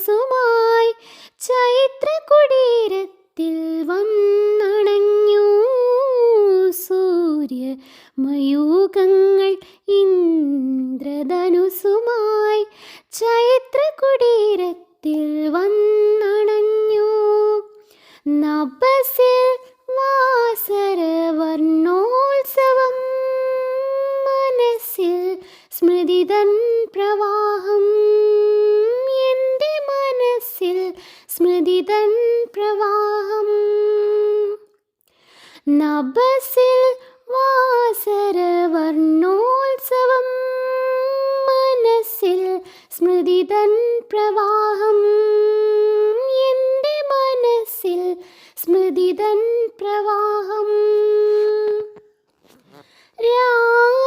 ഇന്ദ്രധനുസുമായി ചൈത്രകുടീരത്തിൽ വന്നണഞ്ഞു സൂര്യമയൂഖങ്ങൾ. ഇന്ദ്രധനുസുമായി ചൈത്രകുടീരത്തിൽ വന്നണഞ്ഞു. നഭസിൽ വാസരവർണ്ണോത്സവം, മനസ്സിൽ സ്മൃതിതൻ പ്രവാഹം. എൻ്റെ മനസ്സിൽ സ്മൃതിതൻ പ്രവാഹം. നഭസിൽ വാസരവർണ്ണോത്സവം, മനസ്സിൽ സ്മൃതിതൻ പ്രവാഹം. എൻ്റെ മനസ്സിൽ സ്മൃതിതൻ പ്രവാഹം. രാജമരാളങ്ങൾ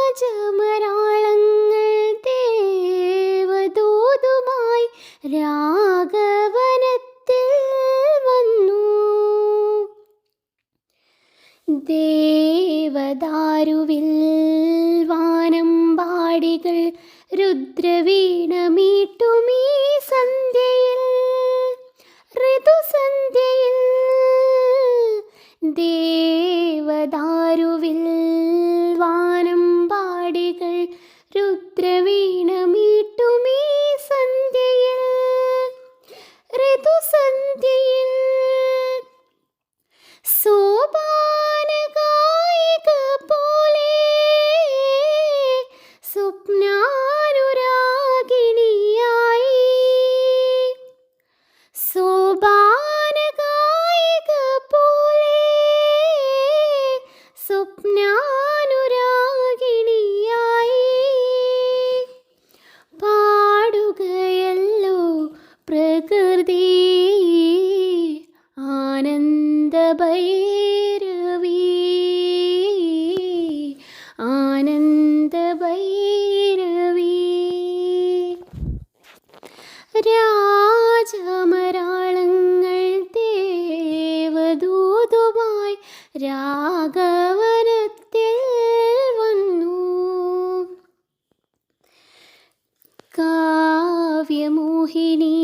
ദേവദൂതുമായി രാഘവനത്തിൽ വന്നു. ദേവദാരുവിൽ വാനമ്പാടികൾ രുദ്രവീണമീട്ടുമീ സന്ധ്യയിൽ, ഋതുസന്ധ്യയിൽ. ദേവദാരുവിൽ വാനമ്പാടികൾ രുദ്രവീണമീട്ടുമീ സന്ധ്യയിൽ, ഋതുസന്ധ്യയിൽ. സോപാനഗായിക പോലെ സ്വപ്നാനുരാഗിണിയായി. സോപാനഗായിക പോലെ സ്വപ്നാനുരാഗിണിയായി. പാടുകയല്ലോ പ്രകൃതി ആനന്ദഭൈരവി, ആനന്ദഭൈരവി. രാജമരാളങ്ങൾ ദേവദൂതുമായി രാഘവനത്തിൽ വന്നു. കാവ്യമോഹിനി